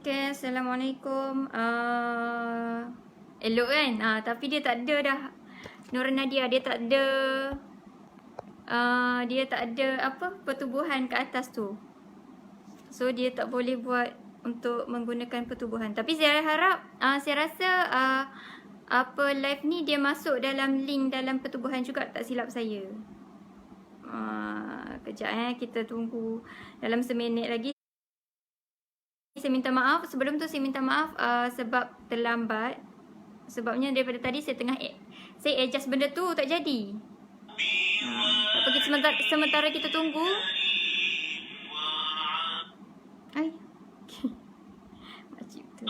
Okay, Assalamualaikum. Elok kan? Tapi dia tak ada dah. Nur Nadia, dia tak ada pertubuhan kat atas tu. So dia tak boleh buat untuk menggunakan pertubuhan. Tapi saya harap, saya rasa live ni dia masuk dalam link dalam pertubuhan juga, tak silap saya. Kejap kita tunggu dalam seminit lagi. Saya minta maaf, sebelum tu saya minta maaf sebab terlambat. Sebabnya daripada tadi saya adjust benda tu tak jadi. Tak apa, sementara kita tunggu. Ai. Makcik tu.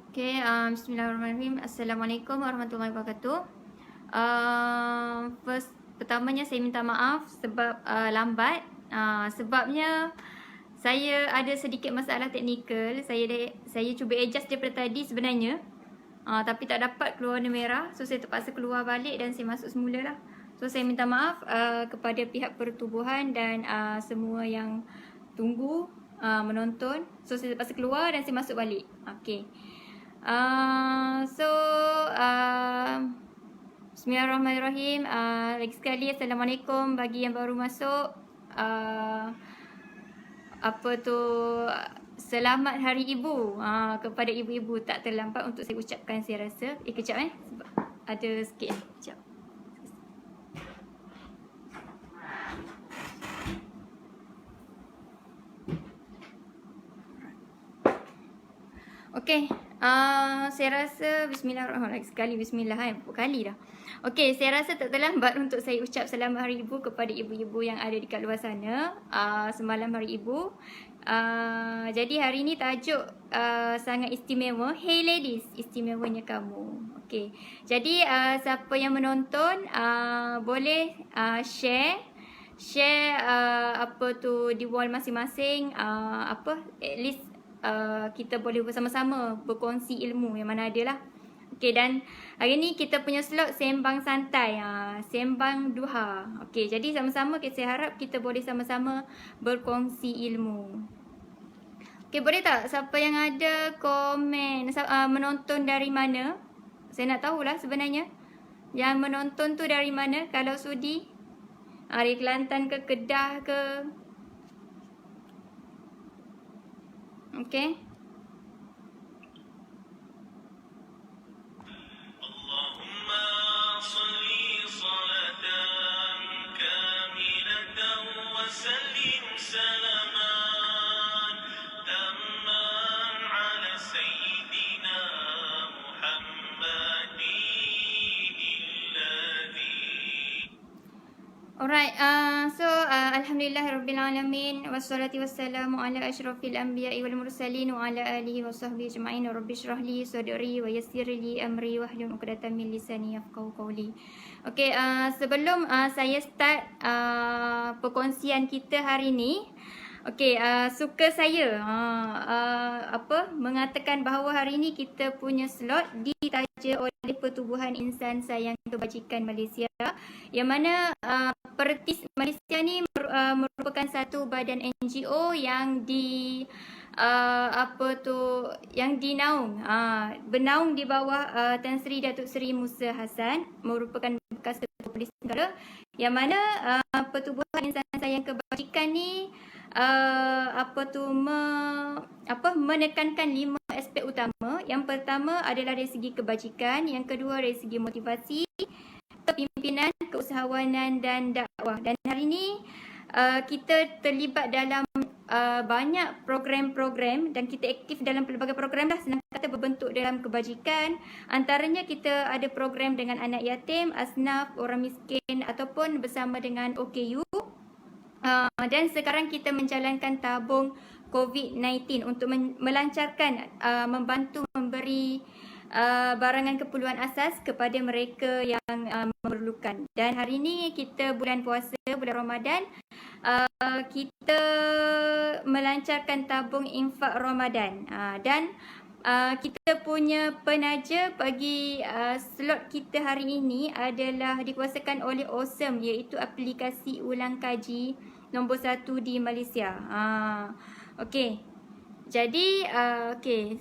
Okay, bismillahirrahmanirrahim. Assalamualaikum warahmatullahi wabarakatuh. Pertamanya saya minta maaf sebab lambat. Sebabnya saya ada sedikit masalah teknikal. Saya cuba adjust daripada tadi sebenarnya. Tapi tak dapat keluar warna merah. So saya terpaksa keluar balik dan saya masuk semula lah. So saya minta maaf kepada pihak pertubuhan dan semua yang tunggu menonton. So saya terpaksa keluar dan saya masuk balik. Okay. Bismillahirrahmanirrahim. Lagi sekali Assalamualaikum bagi yang baru masuk. Selamat Hari Ibu kepada ibu-ibu. Tak terlambat untuk saya ucapkan, saya rasa. Kejap sebab ada sikit kejap. Okay, Saya rasa bismillahirrahmanirrahim. Sekali bismillah berapa kali dah. Okey, saya rasa tak terlambat untuk saya ucap selamat Hari Ibu kepada ibu-ibu yang ada di kat luar sana. Semalam Hari Ibu. Jadi hari ni tajuk sangat istimewa. Hey ladies, istimewanya kamu. Okey. Jadi siapa yang menonton boleh share apa tu di wall masing-masing, at least kita boleh bersama-sama berkongsi ilmu yang mana ada lah. Okey, dan hari ni kita punya slot sembang santai, sembang duha. Okey, jadi sama-sama saya harap kita boleh sama-sama berkongsi ilmu. Okey, boleh tak siapa yang ada komen menonton dari mana? Saya nak tahulah sebenarnya. Yang menonton tu dari mana kalau sudi? Dari Kelantan ke Kedah ke? Okey. Alright, alhamdulillahirrabbilalamin. Wassalatu wassalamu ala ashrafil anbiya'i wal mursalin wa ala alihi wa sahbihi ajma'in. Rabbi shrah li sadri wa yassir li amri wahlul 'uqdatam min lisani yafqahu qawli. Okey, sebelum saya start perkongsian kita hari ni, okey, suka saya mengatakan bahawa hari ni kita punya slot ditaja oleh Pertubuhan Insan Sayang Kebajikan Malaysia, yang mana Pertis Malaysia ni merupakan satu badan NGO yang bernaung di bawah Tan Sri Datuk Seri Musa Hassan, merupakan bekas Ketua Polis Negara, yang mana Pertubuhan Insan Sayang Kebajikan ni menekankan 5 aspek utama. Yang pertama adalah dari segi kebajikan, yang kedua dari segi motivasi, kepimpinan, keusahawanan dan dakwah. Dan hari ini kita terlibat dalam banyak program-program dan kita aktif dalam pelbagai program dah, senang kata berbentuk dalam kebajikan. Antaranya kita ada program dengan anak yatim, asnaf, orang miskin ataupun bersama dengan OKU. Dan sekarang kita menjalankan tabung COVID-19 untuk melancarkan, membantu memberi barangan keperluan asas kepada mereka yang memerlukan. Dan hari ini kita bulan puasa, bulan Ramadan, kita melancarkan tabung infak Ramadan. Dan kita punya penaja bagi slot kita hari ini adalah dikuasakan oleh Awesome, iaitu aplikasi ulang kaji nombor 1 di Malaysia. Okey. Jadi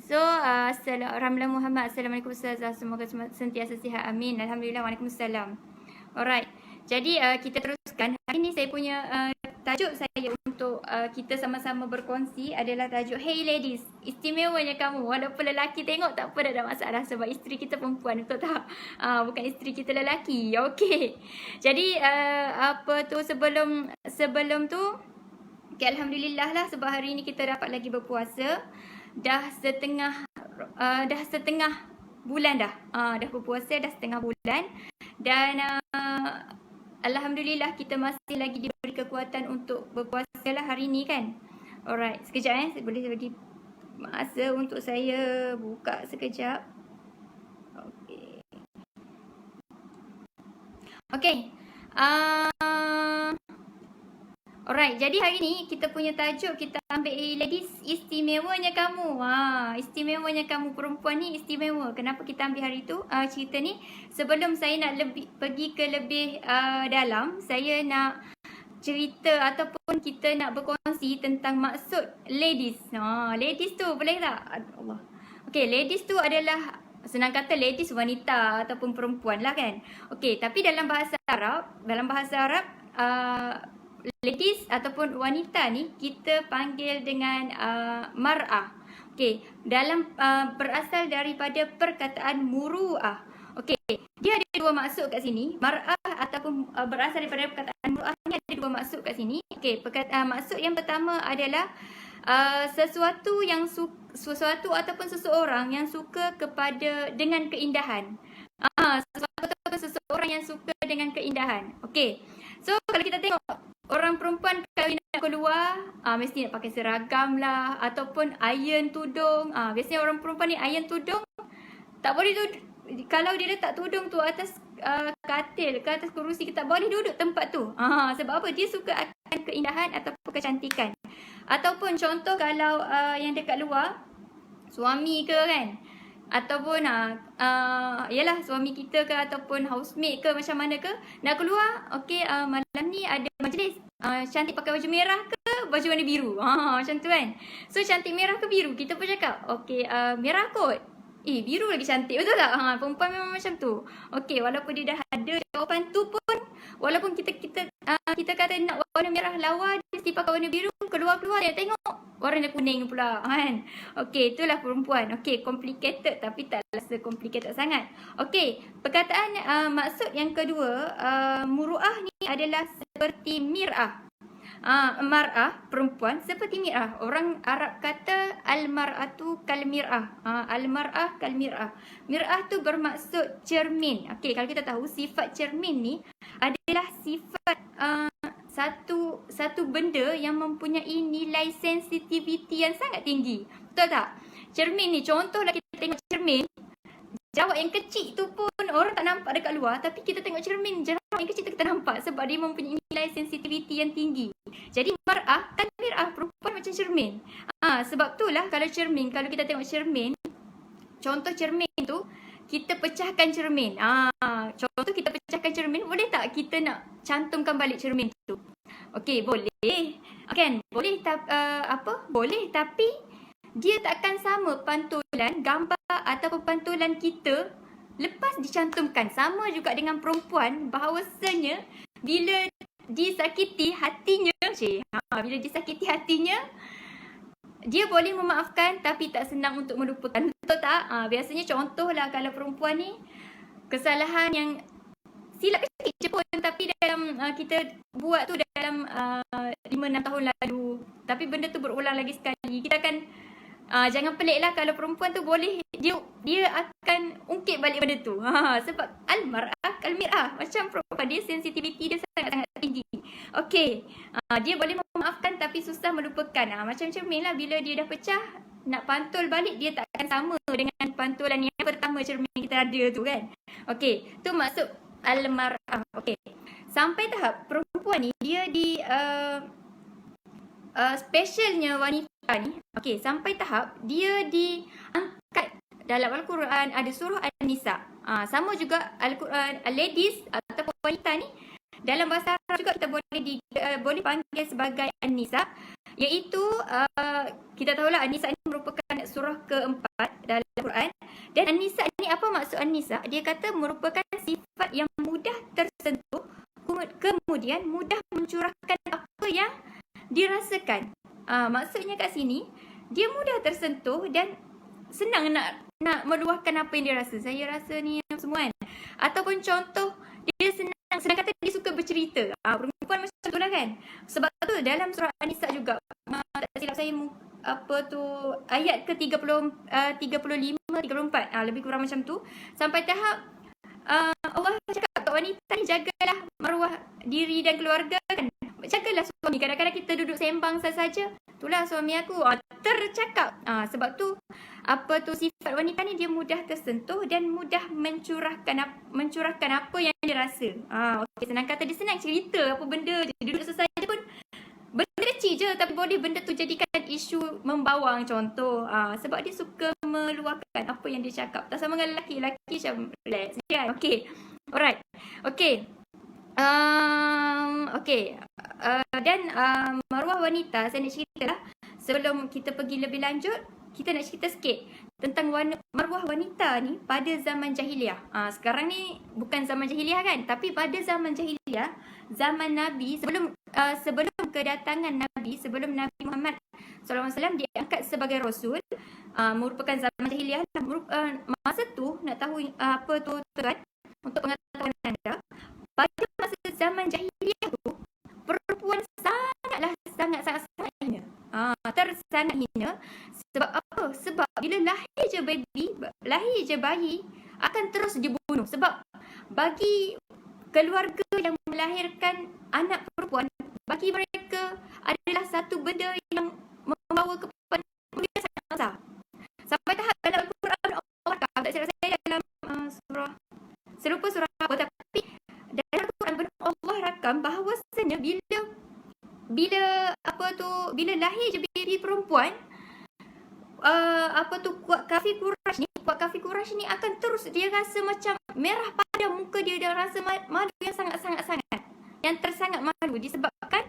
so Ramlan Muhammad, Assalamualaikum Ustazah, semoga sentiasa sihat, amin. Alhamdulillah, Waalaikumsalam. Alright. Jadi kita teruskan. Hari ini saya punya tajuk saya untuk kita sama-sama berkongsi adalah tajuk Hey ladies, istimewanya kamu. Walaupun lelaki tengok tak apa, dah ada masalah sebab isteri kita perempuan, betul tak? Bukan isteri kita lelaki. Okey. Jadi sebelum tu, okay, alhamdulillah lah sebab hari ni kita dapat lagi berpuasa. Dah setengah bulan dah. Dah berpuasa dah setengah bulan. Dan alhamdulillah kita masih lagi diberi kekuatan untuk berpuasa lah hari ni kan. Alright, sekejap boleh bagi masa untuk saya buka sekejap. Okay. Alright, jadi hari ni kita punya tajuk kita ambil ladies, istimewanya kamu. Istimewanya kamu, perempuan ni istimewa. Kenapa kita ambil hari tu cerita ni? Sebelum saya nak pergi ke lebih dalam, saya nak cerita ataupun kita nak berkongsi tentang maksud ladies. Ladies tu boleh tak? Allah. Okey, ladies tu adalah, senang kata ladies wanita ataupun perempuan lah kan. Okey, tapi dalam bahasa Arab, ladies ataupun wanita ni kita panggil dengan mar'ah. Okey, berasal daripada perkataan muru'ah. Okey, dia ada dua maksud kat sini. Mar'ah ataupun berasal daripada perkataan muru'ah ni ada dua maksud kat sini. Okey, maksud yang pertama adalah sesuatu ataupun seseorang yang suka dengan keindahan. Sesuatu ataupun seseorang yang suka dengan keindahan. Okey. So kalau kita tengok orang perempuan kalau nak keluar, mesti nak pakai seragam lah ataupun iron tudung. Biasanya orang perempuan ni iron tudung tak boleh kalau dia letak tudung tu atas katil ke atas kerusi, kita boleh duduk tempat tu. Sebab apa? Dia suka akan keindahan ataupun kecantikan. Ataupun contoh kalau yang dekat luar, suami ke kan, ataupun yalah suami kita ke ataupun housemate ke macam mana ke, nak keluar, okey, malam ni ada majlis, cantik pakai baju merah ke baju warna biru, macam tu kan. So cantik merah ke biru, kita pun cakap okey, merah kot. Biru lagi cantik, betul tak? Perempuan memang macam tu. Okey, walaupun dia dah ada jawapan tu pun, walaupun kita kata nak warna merah lawa, dia mesti pakai warna biru, keluar dia tengok warna kuning pula kan. Okey, itulah perempuan. Okey, complicated tapi tak rasa complicated sangat. Okey, perkataan maksud yang kedua, muruah ni adalah seperti mir'ah. Mar'ah, perempuan seperti mir'ah. Orang Arab kata al-mar'atu kal mir'ah. Al-mar'ah kal mir'ah. Mir'ah tu bermaksud cermin. Okey, kalau kita tahu sifat cermin ni adalah sifat satu benda yang mempunyai nilai sensitivity yang sangat tinggi. Betul tak? Cermin ni, contohlah kita tengok cermin, jerawat yang kecil tu pun orang tak nampak dekat luar, tapi kita tengok cermin, jerawat yang kecil tu kita nampak sebab dia mempunyai nilai sensitivity yang tinggi. Jadi mar'ah kan mir'ah, perempuan macam cermin. Sebab itulah kalau kita tengok cermin, contoh cermin tu, kita pecahkan cermin. Contoh kita pecahkan cermin, boleh tak kita nak cantumkan balik cermin tu? Okey, boleh. Kan? Boleh boleh, tapi dia takkan sama pantulan gambar ataupun pantulan kita lepas dicantumkan. Sama juga dengan perempuan, bahawasanya bila disakiti hatinya, dia boleh memaafkan tapi tak senang untuk melupakan. Betul tak? Biasanya contohlah kalau perempuan ni kesalahan yang silap kecil je pun, tapi dalam kita buat tu dalam 5-6 tahun lalu, tapi benda tu berulang lagi sekali, kita akan jangan pelik lah kalau perempuan tu boleh dia akan ungkit balik benda tu. Sebab al-mar'ah kal-mir'ah, macam perempuan dia sensitivity dia sangat-sangat tinggi. Okey, dia boleh memaafkan tapi susah melupakan. Macam cermin lah, bila dia dah pecah, nak pantul balik dia tak akan sama dengan pantulan yang pertama cermin kita ada tu kan. Okey, tu maksud al-mar'ah. Okey, sampai tahap perempuan ni dia di specialnya wanita ni, okey, sampai tahap dia diangkat dalam Al-Quran, ada surah An-Nisa. Sama juga Al-Quran, ladies ataupun wanita ni dalam bahasa Arab juga kita boleh panggil sebagai An-Nisa, iaitu kita tahulah An-Nisa ni merupakan surah keempat dalam Al-Quran. Dan An-Nisa ni, apa maksud An-Nisa? Dia kata merupakan sifat yang mudah tersentuh, kemudian mudah mencurahkan apa yang dirasakan. Maksudnya kat sini, dia mudah tersentuh dan senang nak meluahkan apa yang dia rasa. Saya rasa ni semua kan. Ataupun contoh, dia senang kata dia suka bercerita. Perempuan macam tu lah kan. Sebab tu dalam surah An-Nisa juga, tak silap saya ayat ke 35, 34, lebih kurang macam tu. Sampai tahap Allah cakap kat wanita ni, jagalah maruah diri dan keluarga kan. Jagalah suami. Kadang-kadang kita duduk sembang saja, itulah suami aku tercakap. Sebab tu sifat wanita ni, dia mudah tersentuh dan mudah mencurahkan apa yang dia rasa. Okey, senang kata dia senang cerita apa benda je, duduk saja pun benda kecil je, tapi boleh benda tu jadikan isu membawang contoh. Sebab dia suka meluahkan apa yang dia cakap. Tak sama dengan lelaki macam relax kan. Okey, alright. Okey, dan maruah wanita, saya nak cerita lah. Sebelum kita pergi lebih lanjut, kita nak cerita sikit tentang maruah wanita ni pada zaman jahiliah. Sekarang ni bukan zaman jahiliah kan, tapi pada zaman jahiliah, zaman Nabi, sebelum kedatangan Nabi, sebelum Nabi Muhammad SAW diangkat sebagai Rasul, merupakan zaman jahiliah lah. Masa tu, nak tahu apa tu kan, untuk pengetahuan anda, pada masa zaman jahiliah tu, perempuan sangat hina. sangat hina. Sebab apa? Sebab bila lahir je bayi akan terus dibunuh. Sebab bagi keluarga yang melahirkan anak perempuan, bagi mereka adalah satu benda yang membawa kepada yang sangat besar. Sampai tahap dalam Al-Quran Allah tak silap saya dalam surah serupa surah apa, tapi dalam Al-Quran Allah rakam bahawasanya bila lahir je baby perempuan, kuat kafir Quraisy ni akan terus dia rasa macam merah pada muka dia dan rasa malu yang sangat yang tersangat malu disebabkan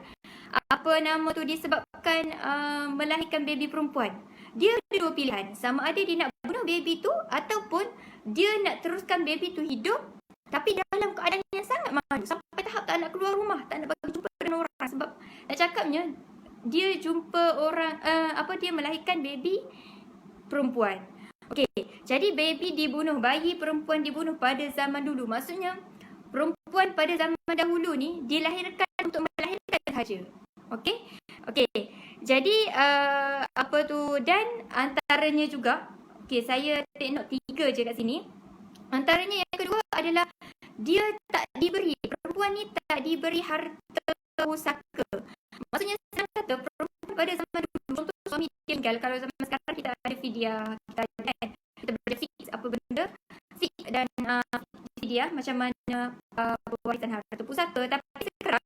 disebabkan melahirkan baby perempuan. Dia ada dua pilihan, sama ada dia nak bunuh baby tu ataupun dia nak teruskan baby tu hidup tapi dalam keadaan yang sangat malu sampai tahap tak nak keluar rumah, tak nak bagi jumpa dengan orang. Sebab nak cakapnya dia jumpa orang dia melahirkan baby perempuan. Okey, jadi bayi perempuan dibunuh pada zaman dulu. Maksudnya perempuan pada zaman dahulu ni dilahirkan untuk melahirkan sahaja. Okey. Jadi dan antaranya juga, okey, saya take note 3 je kat sini. Antaranya yang kedua adalah perempuan ni tak diberi harta pusaka. Maksudnya senang kata perempuan pada zaman dulu, contoh suami dia tinggal, kalau zaman sekarang kita ada fidyah, kita belajar fix apa benda, fix dan fidyah macam mana pewarisan harta pusaka. Tapi sekarang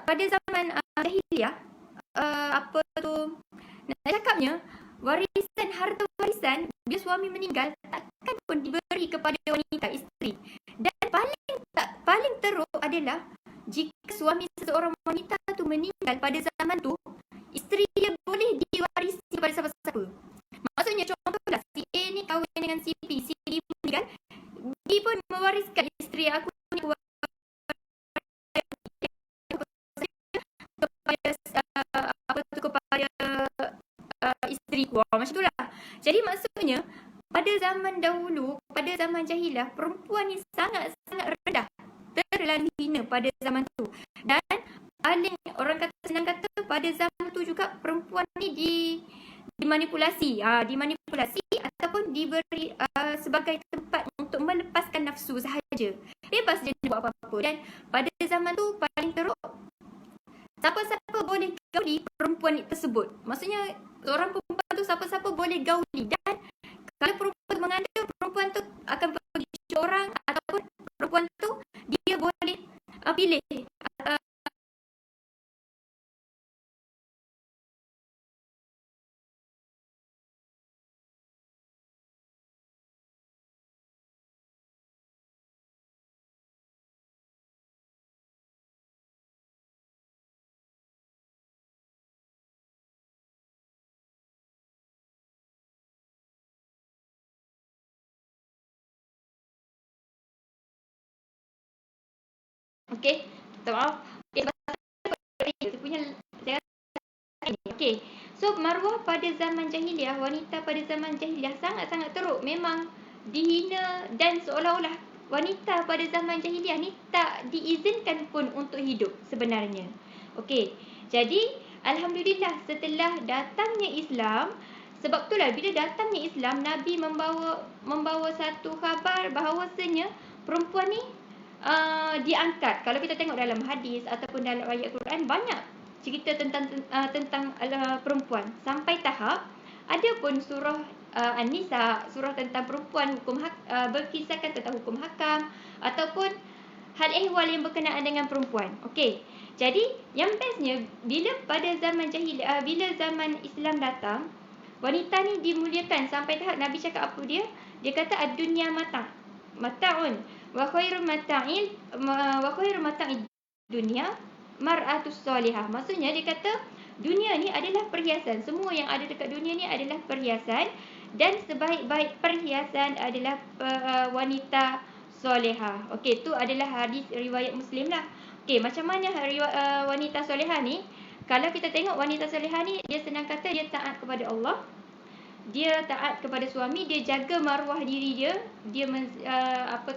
pada zaman jahiliah, nak cakapnya harta warisan bila suami meninggal takkan pun diberi kepada wanita isteri. Dan paling teruk adalah jika suami seseorang wanita tu meninggal pada zaman tu, isteri dia boleh diwarisi kepada siapa-siapa. Maksudnya contohlah si A ni kahwin dengan si B, si D meninggal, B pun mewariskan isteri aku ni kepada isteriku. Macam itulah. Jadi maksudnya pada zaman dahulu, pada zaman jahiliah, perempuan ni sangat-sangat rendah, terlalu hina pada zaman tu. Dan paling orang kata, senang kata, pada zaman tu juga perempuan ni dimanipulasi ataupun diberi sebagai tempat untuk melepaskan nafsu sahaja. Bebas je buat apa-apa. Dan pada zaman tu paling teruk, siapa-siapa boleh gauli perempuan tersebut. Maksudnya orang perempuan tu siapa-siapa boleh gauli. Dan kalau perempuan mengandung, perempuan tu akan pergi cuci orang, ataupun perempuan tu dia boleh pilih okey, minta maaf. Okey. So maruah pada zaman jahiliah, wanita pada zaman jahiliah sangat-sangat teruk. Memang dihina dan seolah-olah wanita pada zaman jahiliah ni tak diizinkan pun untuk hidup sebenarnya. Okey. Jadi alhamdulillah setelah datangnya Islam, sebab itulah bila datangnya Islam, Nabi membawa satu khabar bahawasanya perempuan ni diangkat. Kalau kita tengok dalam hadis ataupun dalam ayat Quran, banyak cerita tentang perempuan. Sampai tahap ada pun surah An-Nisa, surah tentang perempuan, berkisahkan tentang hukum hakam ataupun hal ehwal yang berkenaan dengan perempuan. Okey. Jadi yang bestnya bila pada zaman jahiliah, bila zaman Islam datang, wanita ni dimuliakan sampai tahap Nabi cakap apa dia? Dia kata ad-dunya mata'un wa khairu mata'id dunya mar'atus salihah. Maksudnya dia kata dunia ni adalah perhiasan. Semua yang ada dekat dunia ni adalah perhiasan, dan sebaik-baik perhiasan adalah wanita solehah. Okey, tu adalah hadis riwayat Muslim lah. Okey, macam mana wanita solehah ni? Kalau kita tengok wanita solehah ni, dia senang kata dia taat kepada Allah, dia taat kepada suami, dia jaga maruah diri dia, dia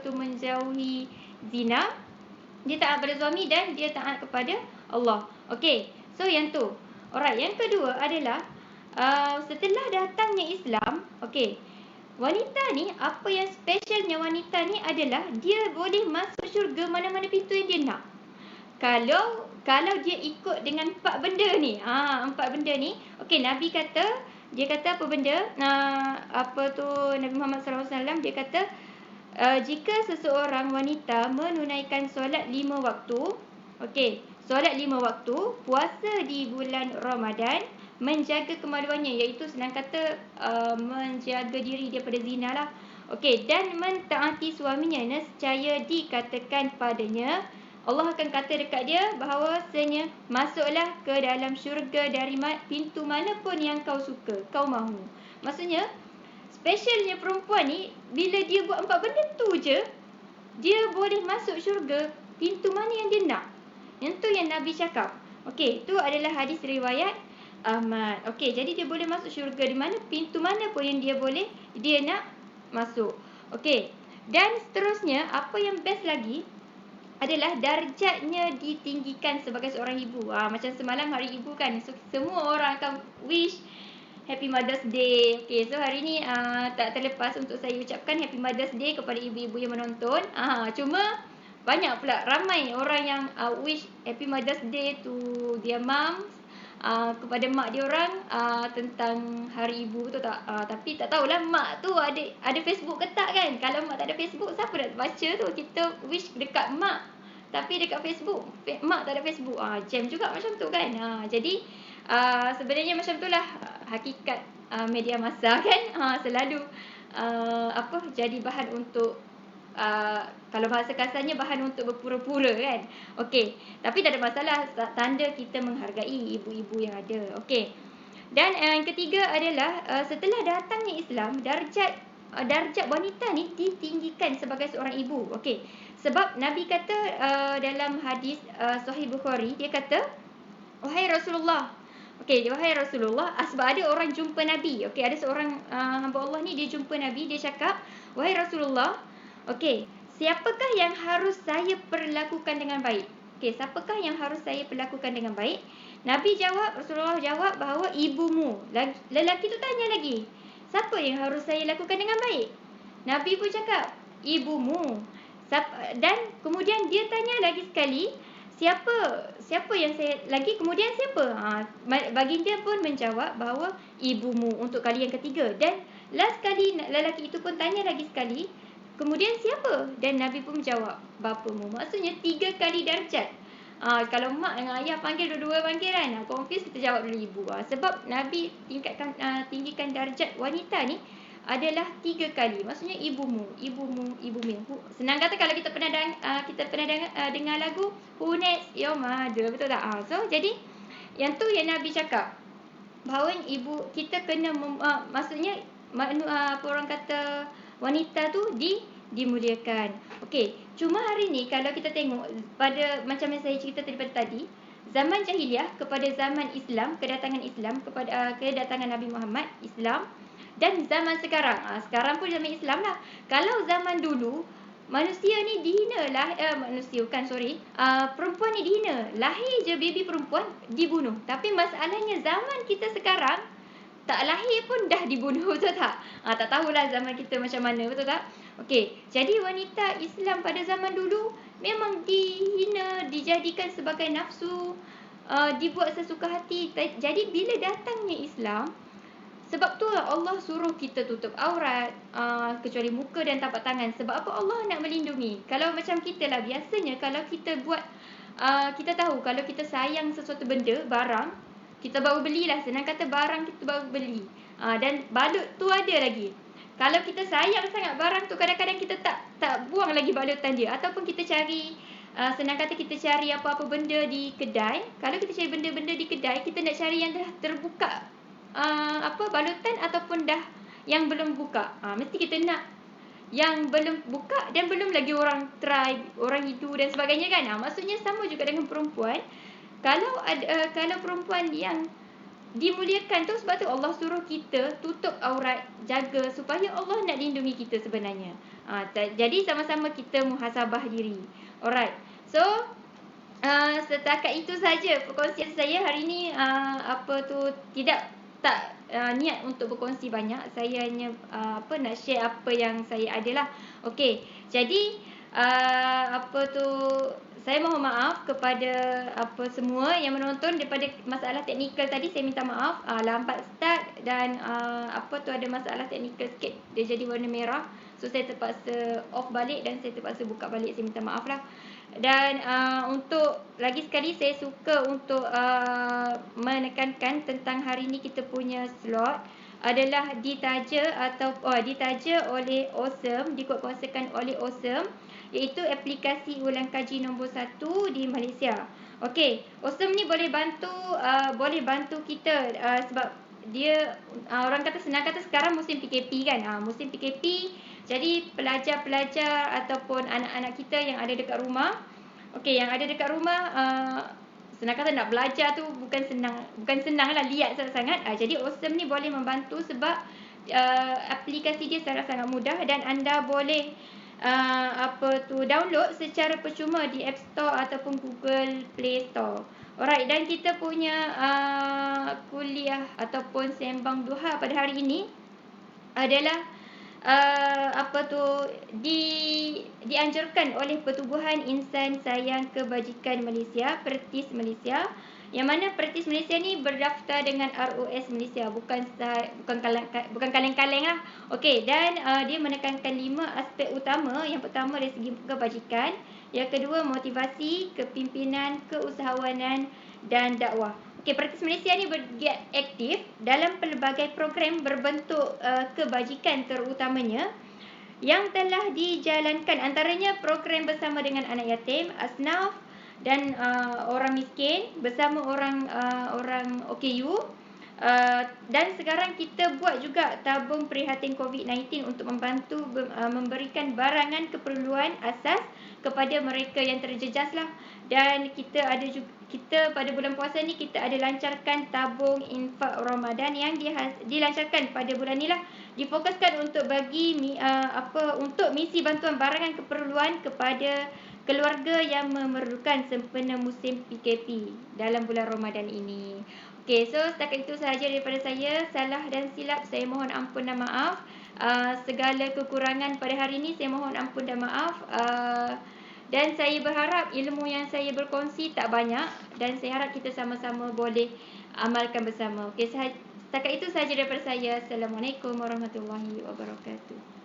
menjauhi zina, dia taat kepada suami dan dia taat kepada Allah. Okey, so yang tu. Alright, yang kedua adalah setelah datangnya Islam, okey. Wanita ni, apa yang specialnya wanita ni adalah dia boleh masuk syurga mana-mana pintu yang dia nak. Kalau dia ikut dengan 4 benda ni. 4 benda ni. Okey, Nabi kata, dia kata apa benda? Apa tu, Nabi Muhammad SAW dia kata, jika seseorang wanita menunaikan solat 5 waktu, okey, solat 5 waktu, puasa di bulan Ramadan, menjaga kemaluannya, iaitu senang kata menjaga diri daripada zina lah. Okey, dan mentaati suaminya, nescaya dikatakan padanya, Allah akan kata dekat dia bahawasanya masuklah ke dalam syurga dari pintu mana pun yang kau suka, kau mahu. Maksudnya, specialnya perempuan ni, bila dia buat 4 benda tu je, dia boleh masuk syurga pintu mana yang dia nak. Yang tu yang Nabi cakap. Okey, tu adalah hadis riwayat Ahmad. Okey, jadi dia boleh masuk syurga di mana, pintu mana pun yang dia nak masuk. Okey, dan seterusnya, apa yang best lagi adalah darjatnya ditinggikan sebagai seorang ibu. Macam semalam hari ibu kan, so, semua orang akan wish Happy Mother's Day. Okay, so hari ni tak terlepas untuk saya ucapkan Happy Mother's Day kepada ibu-ibu yang menonton. Cuma banyak pula ramai orang yang wish Happy Mother's Day to their moms, kepada mak dia orang tentang hari ibu tu tak. Tapi tak tahulah mak tu ada Facebook ke tak kan. Kalau mak tak ada Facebook, siapa nak baca tu? Kita wish dekat mak, tapi dekat Facebook mak tak ada Facebook. Jam juga macam tu kan. Jadi sebenarnya macam itulah hakikat media massa kan. Selalu jadi bahan untuk kalau bahasa kasarnya bahan untuk berpura-pura kan. Okey, tapi tak ada masalah, tanda kita menghargai ibu-ibu yang ada. Okey. Dan yang ketiga adalah setelah datangnya Islam, darjat wanita ni ditinggikan sebagai seorang ibu. Okey. Sebab Nabi kata dalam hadis Sahih Bukhari, dia kata, wahai Rasulullah. Okey, wahai Rasulullah, sebab ada orang jumpa Nabi. Okey, ada seorang hamba Allah ni, dia jumpa Nabi, dia cakap, wahai Rasulullah, okey, siapakah yang harus saya perlakukan dengan baik? Okey, siapakah yang harus saya perlakukan dengan baik? Rasulullah jawab bahawa ibumu. Lelaki tu tanya lagi, siapa yang harus saya lakukan dengan baik? Nabi pun cakap, ibumu. Dan kemudian dia tanya lagi sekali, siapa yang saya lagi, kemudian siapa? Baginda pun menjawab bahawa ibumu untuk kali yang ketiga. Dan last kali lelaki itu pun tanya lagi sekali, kemudian siapa? Dan Nabi pun menjawab, bapamu. Maksudnya 3 kali darjat. Kalau mak dengan ayah panggil dua-dua panggil kan, confuse, kita jawab dulu ibu. Sebab Nabi tinggikan darjat wanita ni adalah 3 kali. Maksudnya ibumu. Senang kata, kalau kita pernah dengar lagu Who Next Your Mother, betul tak? So jadi yang tu yang Nabi cakap, bahawa ibu kita kena maksudnya apa orang kata, wanita tu dimuliakan. Okey, cuma hari ni kalau kita tengok pada macam yang saya cerita daripada tadi, zaman jahiliah kepada zaman Islam, kedatangan Islam kepada kedatangan Nabi Muhammad, Islam, dan zaman sekarang. Sekarang pun zaman Islam lah. Kalau zaman dulu, manusia ni dihina lah, perempuan ni dihina. Lahir je baby perempuan, dibunuh. Tapi masalahnya zaman kita sekarang, tak lahir pun dah dibunuh, betul tak? Tak tahulah zaman kita macam mana, betul tak? Okey, jadi wanita Islam pada zaman dulu memang dihina, dijadikan sebagai nafsu, dibuat sesuka hati. Jadi bila datangnya Islam, sebab tu Allah suruh kita tutup aurat, kecuali muka dan tapak tangan. Sebab apa? Allah nak melindungi. Kalau macam kita lah, biasanya kalau kita buat, kita tahu kalau kita sayang sesuatu benda, barang, kita baru belilah, senang kata barang kita baru beli. Dan balut tu ada lagi. Kalau kita sayang sangat barang tu, kadang-kadang kita tak buang lagi balutan dia. Ataupun kita cari, senang kata kita cari apa-apa benda di kedai. Kalau kita cari benda-benda di kedai, kita nak cari yang dah terbuka balutan ataupun dah yang belum buka. Mesti kita nak yang belum buka dan belum lagi orang try, orang hidu dan sebagainya kan. Maksudnya sama juga dengan perempuan. Kalau perempuan yang dimuliakan tu, sebab tu Allah suruh kita tutup aurat, jaga, supaya Allah nak lindungi kita sebenarnya. Jadi sama-sama kita muhasabah diri. Alright. So Setakat itu saja perkongsian saya hari ni. Niat untuk berkongsi banyak. Saya hanya nak share apa yang saya ada lah. Okey, jadi saya mohon maaf kepada semua yang menonton. Daripada masalah teknikal tadi, saya minta maaf. Lambat start dan ada masalah teknikal sikit. Dia jadi warna merah. So saya terpaksa off balik dan saya terpaksa buka balik. Saya minta maaf lah. Dan untuk lagi sekali saya suka untuk menekankan tentang hari ni kita punya slot adalah ditaja oleh Awesome, dikuatkuasakan oleh Awesome, iaitu aplikasi ulang kaji nombor 1 di Malaysia. Okey, Awesome ni boleh bantu kita sebab dia orang kata, senang kata, sekarang musim PKP kan. Musim PKP, jadi pelajar-pelajar ataupun anak-anak kita yang ada dekat rumah, yang ada dekat rumah, senang kata nak belajar tu bukan senang lah, liat sangat. Jadi Awesome ni boleh membantu sebab aplikasi dia sangat-sangat mudah dan anda boleh download secara percuma di App Store ataupun Google Play Store. Alright, dan kita punya kuliah ataupun sembang duha pada hari ini adalah dianjurkan oleh Pertubuhan Insan Sayang Kebajikan Malaysia, Pertis Malaysia, yang mana Pertis Malaysia ni berdaftar dengan ROS Malaysia, bukan kaleng-kaleng lah. Okey, dan dia menekankan 5 aspek utama. Yang pertama dari segi kebajikan, yang kedua motivasi, kepimpinan, keusahawanan dan dakwah. Pertis Malaysia ni bergiat aktif dalam pelbagai program berbentuk kebajikan terutamanya yang telah dijalankan. Antaranya program bersama dengan anak yatim, asnaf dan orang miskin, bersama orang OKU. Dan sekarang kita buat juga tabung prihatin COVID-19 untuk membantu memberikan barangan keperluan asas kepada mereka yang terjejas lah. Dan kita pada bulan puasa ni kita ada lancarkan tabung infak Ramadan yang dilancarkan pada bulan ni lah. Difokuskan untuk bagi untuk misi bantuan barangan keperluan kepada keluarga yang memerlukan sempena musim PKP dalam bulan Ramadan ini. Okey, so setakat itu sahaja daripada saya. Salah dan silap saya mohon ampun dan maaf. Segala kekurangan pada hari ini saya mohon ampun dan maaf. Dan saya berharap ilmu yang saya berkongsi tak banyak, dan saya harap kita sama-sama boleh amalkan bersama. Okey, setakat itu sahaja daripada saya. Assalamualaikum warahmatullahi wabarakatuh.